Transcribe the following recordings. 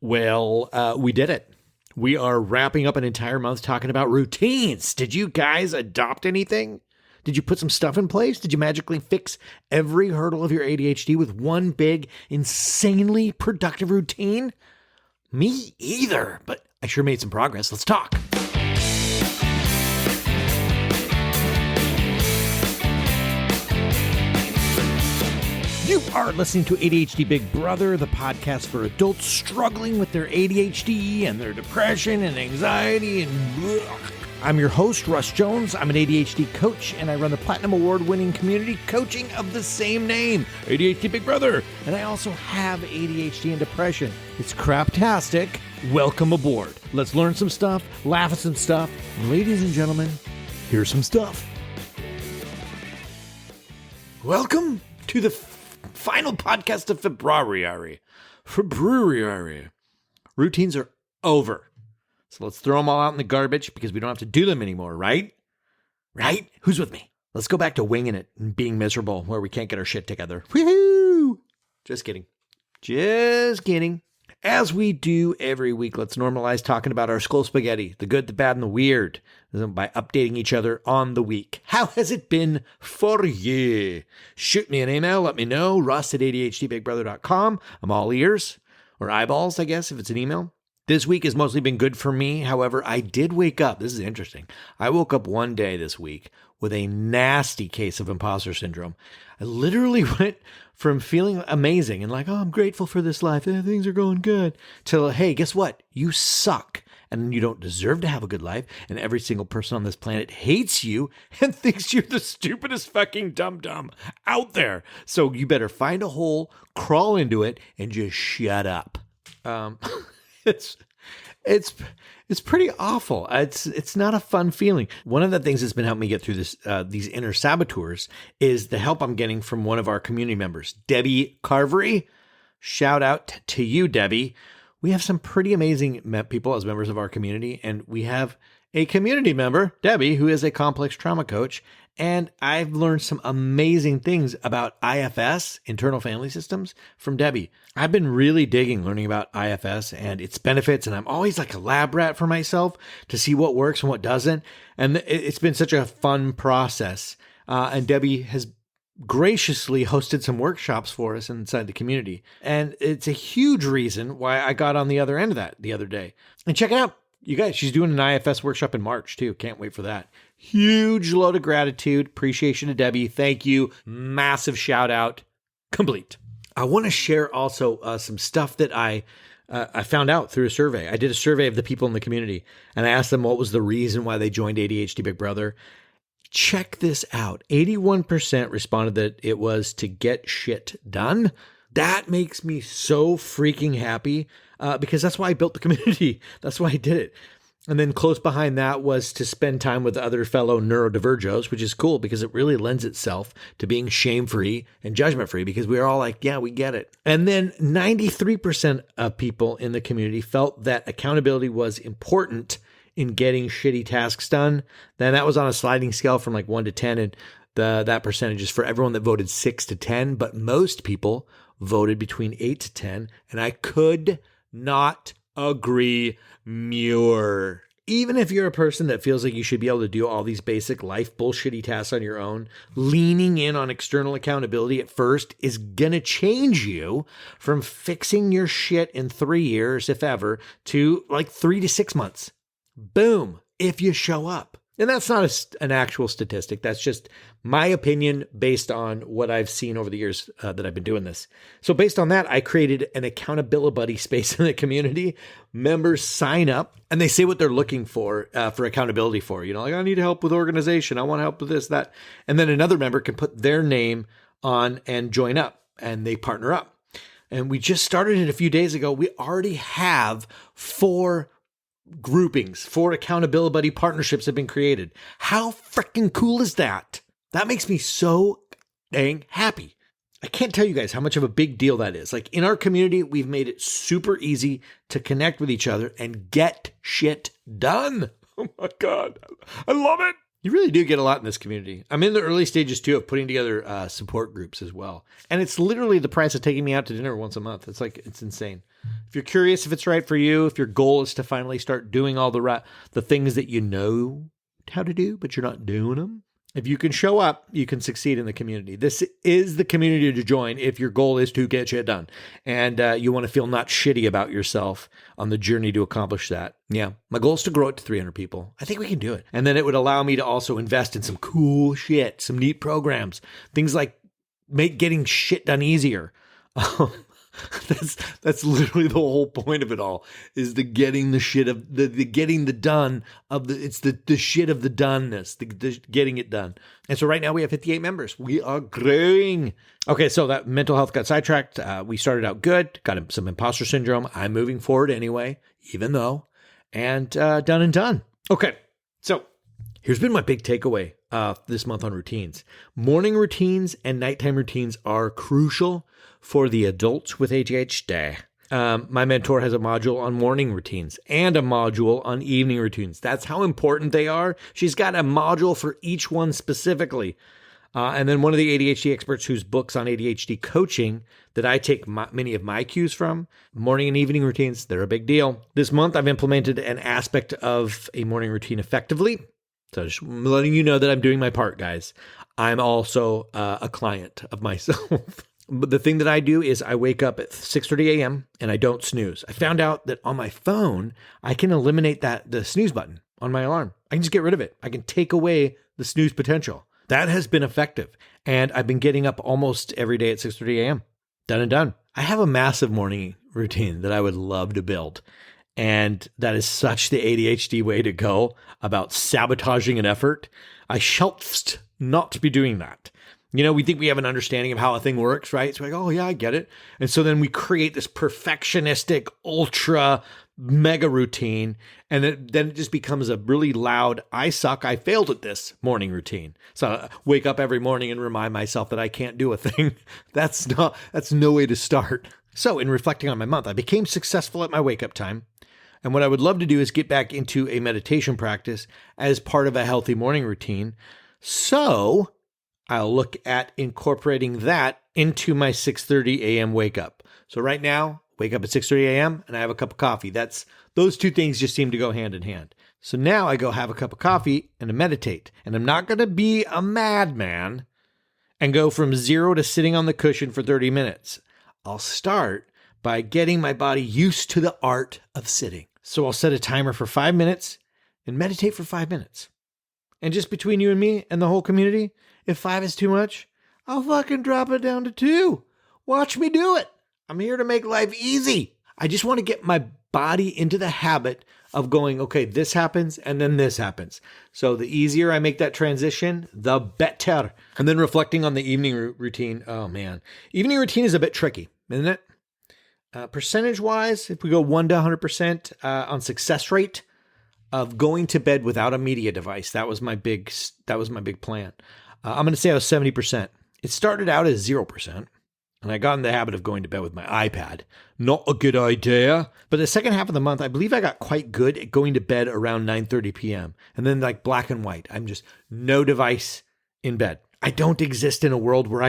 We did it. We are wrapping up an entire month talking about routines. Did you guys adopt anything? Did you put some stuff in place? Did you magically fix every hurdle of your ADHD with one big, insanely productive routine? Me either, but I sure made some progress. Let's talk. You are listening to ADHD Big Brother, the podcast for adults struggling with their ADHD and their depression and anxiety and blech. I'm your host, Russ Jones. I'm an ADHD coach, and I run the Platinum Award-winning community coaching of the same name, ADHD Big Brother. And I also have ADHD and depression. It's craptastic. Welcome aboard. Let's learn some stuff, laugh at some stuff. Ladies and gentlemen, here's some stuff. Welcome to the final podcast of February. Routines are over. So let's throw them all out in the garbage because we don't have to do them anymore, right? Right? Who's with me? Let's go back to winging it and being miserable where we can't get our shit together. Woohoo! Just kidding. As we do every week, let's normalize talking about our skull spaghetti, the good, the bad, and the weird, by updating each other on the week. How has it been for you? Shoot me an email. Let me know. Russ@ADHDBigBrother.com. I'm all ears, or eyeballs, I guess, if it's an email. This week has mostly been good for me. However, I did wake up. This is interesting. I woke up one day this week with a nasty case of imposter syndrome. I literally went from feeling amazing and like, oh, I'm grateful for this life. Things are going good. To, hey, guess what? You suck. And you don't deserve to have a good life. And every single person on this planet hates you and thinks you're the stupidest fucking dum-dum out there. So you better find a hole, crawl into it, and just shut up. It's pretty awful. It's not a fun feeling. One of the things that's been helping me get through this, these inner saboteurs is the help I'm getting from one of our community members, Debbie Carvery. Shout out to you, Debbie. We have some pretty amazing people as members of our community, and we have a community member, Debbie, who is a complex trauma coach. And I've learned some amazing things about IFS, internal family systems, from Debbie. I've been really digging learning about IFS and its benefits, and I'm always like a lab rat for myself to see what works and what doesn't. And it's been such a fun process. And Debbie has graciously hosted some workshops for us inside the community. And it's a huge reason why I got on the other end of that the other day. And check it out. You guys, she's doing an IFS workshop in March too. Can't wait for that. Huge load of gratitude, appreciation to Debbie. Thank you. Massive shout out. Complete. I want to share also some stuff that I found out through a survey. I did a survey of the people in the community, and I asked them what was the reason why they joined ADHD Big Brother. Check this out. 81% responded that it was to get shit done. That makes me so freaking happy because that's why I built the community. That's why I did it. And then close behind that was to spend time with other fellow neurodivergos, which is cool because it really lends itself to being shame-free and judgment-free because we are all like, yeah, we get it. And then 93% of people in the community felt that accountability was important in getting shitty tasks done. Then that was on a sliding scale from like 1 to 10, and that percentage is for everyone that voted 6 to 10, but most people voted between 8 to 10, and I could not agree more. Even if you're a person that feels like you should be able to do all these basic life bullshitty tasks on your own, leaning in on external accountability at first is gonna change you from fixing your shit in 3 years, if ever, to like 3 to 6 months. Boom, if you show up. And that's not an actual statistic. That's just my opinion based on what I've seen over the years that I've been doing this. So based on that, I created an accountability buddy space in the community. Members sign up and they say what they're looking for accountability for. You know, like, I need help with organization. I want help with this, that. And then another member can put their name on and join up, and they partner up. And we just started it a few days ago. We already have 4 groupings, 4 accountability buddy partnerships have been created. How freaking cool is that? That makes me so dang happy. I can't tell you guys how much of a big deal that is. Like in our community, we've made it super easy to connect with each other and get shit done. Oh my God. I love it. You really do get a lot in this community. I'm in the early stages too of putting together support groups as well. And it's literally the price of taking me out to dinner once a month. It's insane. If you're curious if it's right for you, if your goal is to finally start doing all the things that you know how to do, but you're not doing them, if you can show up, you can succeed in the community. This is the community to join if your goal is to get shit done. And you want to feel not shitty about yourself on the journey to accomplish that. Yeah, my goal is to grow it to 300 people. I think we can do it. And then it would allow me to also invest in some cool shit, some neat programs, things like getting shit done easier. That's literally the whole point of it all, is the getting the shit of the getting the done of it's the shit of the doneness, the getting it done. And so right now we have 58 members. We are growing. Okay, so that mental health got sidetracked. We started out good, got some imposter syndrome. I'm moving forward anyway, even though, and done and done. Okay, so here's been my big takeaway this month on routines. Morning routines and nighttime routines are crucial for the adults with ADHD. My mentor has a module on morning routines and a module on evening routines. That's how important they are. She's got a module for each one specifically. And then one of the ADHD experts whose books on ADHD coaching that I take many of my cues from, morning and evening routines, they're a big deal. This month, I've implemented an aspect of a morning routine effectively. So just letting you know that I'm doing my part, guys. I'm also a client of myself. But the thing that I do is I wake up at 6:30 a.m. and I don't snooze. I found out that on my phone, I can eliminate the snooze button on my alarm. I can just get rid of it. I can take away the snooze potential. That has been effective. And I've been getting up almost every day at 6:30 a.m. Done and done. I have a massive morning routine that I would love to build. And that is such the ADHD way to go about sabotaging an effort. I shelved not to be doing that. You know, we think we have an understanding of how a thing works, right? So we're like, oh yeah, I get it. And so then we create this perfectionistic, ultra mega routine. And then it just becomes a really loud, I suck, I failed at this morning routine. So I wake up every morning and remind myself that I can't do a thing. That's no way to start. So in reflecting on my month, I became successful at my wake up time. And what I would love to do is get back into a meditation practice as part of a healthy morning routine. So I'll look at incorporating that into my 6:30 a.m. wake up. So right now, wake up at 6:30 a.m. and I have a cup of coffee. Those two things just seem to go hand in hand. So now I go have a cup of coffee and I meditate. And I'm not going to be a madman and go from 0 to sitting on the cushion for 30 minutes. I'll start by getting my body used to the art of sitting. So I'll set a timer for 5 minutes and meditate for 5 minutes. And just between you and me and the whole community, if 5 is too much, I'll fucking drop it down to 2. Watch me do it. I'm here to make life easy. I just want to get my body into the habit of going, okay, this happens and then this happens. So the easier I make that transition, the better. And then reflecting on the evening routine. Oh man, evening routine is a bit tricky, isn't it? Percentage-wise, if we go 1 to 100% on success rate of going to bed without a media device, that was my big plan. I'm going to say I was 70%. It started out as 0%, and I got in the habit of going to bed with my iPad. Not a good idea. But the second half of the month, I believe I got quite good at going to bed around 9:30 p.m. And then like black and white. I'm just no device in bed. I don't exist in a world where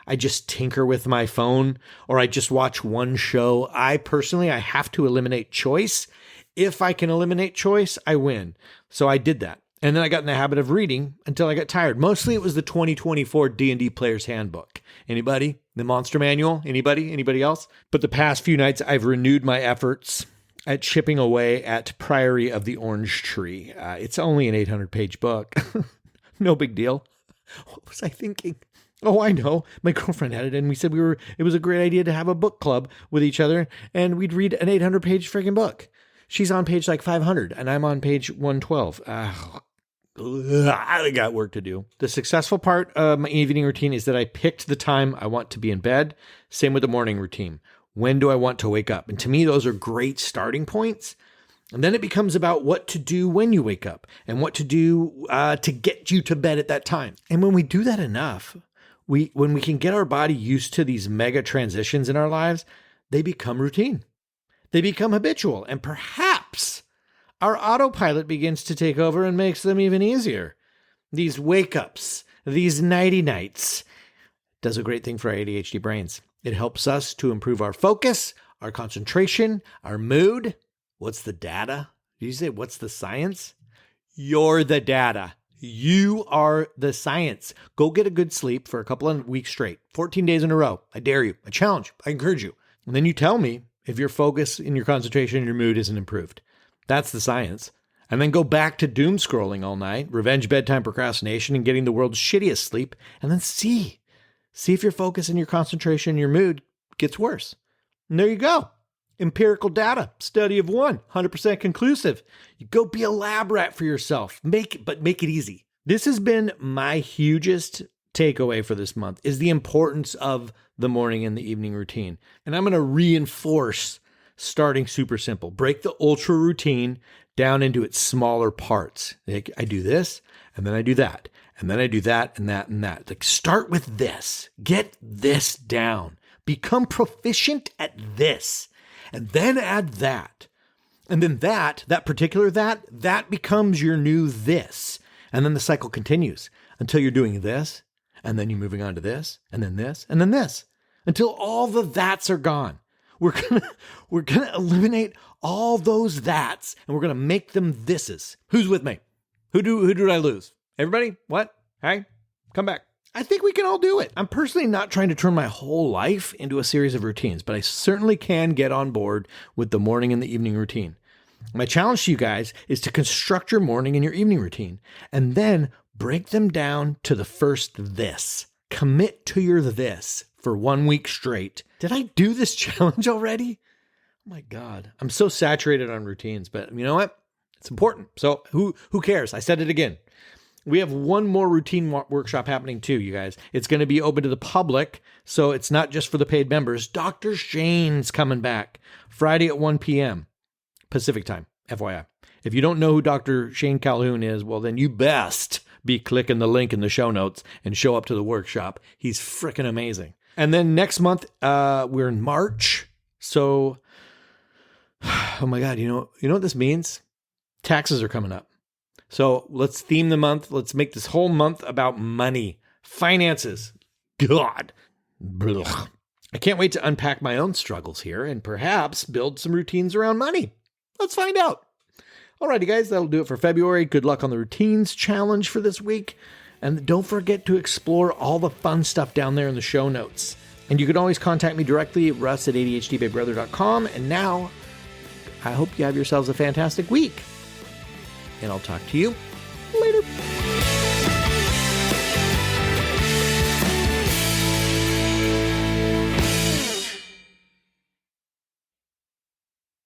I just tinker with my phone or I just watch one show. I have to eliminate choice. If I can eliminate choice, I win. So I did that. And then I got in the habit of reading until I got tired. Mostly it was the 2024 D&D Player's Handbook. Anybody? The Monster Manual? Anybody? Anybody else? But the past few nights, I've renewed my efforts at chipping away at Priory of the Orange Tree. It's only an 800-page book. No big deal. What was I thinking? Oh, I know. My girlfriend had it, and we said it was a great idea to have a book club with each other, and we'd read an 800-page freaking book. She's on page like 500, and I'm on page 112. I got work to do. The successful part of my evening routine is that I picked the time I want to be in bed. Same with the morning routine. When do I want to wake up? And to me, those are great starting points. And then it becomes about what to do when you wake up and what to do to get you to bed at that time. And when we do that enough, when we can get our body used to these mega transitions in our lives, they become routine. They become habitual. And perhaps our autopilot begins to take over and makes them even easier. these wake-ups, these nighty-nights, does a great thing for our ADHD brains. It helps us to improve our focus, our concentration, our mood. What's the data? Did you say what's the science? You're the data. You are the science. Go get a good sleep for a couple of weeks straight, 14 days in a row. I dare you. I challenge. I encourage you. And then you tell me if your focus and your concentration and your mood isn't improved. That's the science. And then go back to doom scrolling all night, revenge bedtime procrastination, and getting the world's shittiest sleep. And then see if your focus and your concentration and your mood gets worse. And there you go. Empirical data, study of one, 100% conclusive. You go be a lab rat for yourself. Make it easy. This has been my hugest takeaway for this month is the importance of the morning and the evening routine. And I'm going to reinforce starting super simple. Break the ultra routine down into its smaller parts. Like I do this, and then I do that, and then I do that and that and that. Like start with this. Get this down. Become proficient at this. And then add that. And then that particular that becomes your new this. And then the cycle continues until you're doing this, and then you're moving on to this, and then this, and then this, until all the that's are gone. We're gonna eliminate all those that's, and we're gonna make them thises. Who's with me? Who did I lose? Everybody? What? Hey, come back. I think we can all do it. I'm personally not trying to turn my whole life into a series of routines, but I certainly can get on board with the morning and the evening routine. My challenge to you guys is to construct your morning and your evening routine and then break them down to the first this. Commit to your this for 1 week straight. Did I do this challenge already? Oh my God. I'm so saturated on routines, but you know what? It's important. So who cares? I said it again. We have one more routine workshop happening too, you guys. It's going to be open to the public, so it's not just for the paid members. Dr. Shane's coming back Friday at 1 p.m. Pacific time, FYI. If you don't know who Dr. Shane Calhoun is, well, then you best be clicking the link in the show notes and show up to the workshop. He's freaking amazing. And then next month, we're in March. So, oh my God, you know what this means? Taxes are coming up. So let's theme the month. Let's make this whole month about money, finances. God. Blah. I can't wait to unpack my own struggles here and perhaps build some routines around money. Let's find out. Alrighty, guys, that'll do it for February. Good luck on the routines challenge for this week. And don't forget to explore all the fun stuff down there in the show notes. And you can always contact me directly, russ@adhdbybrother.com. And now, I hope you have yourselves a fantastic week. And I'll talk to you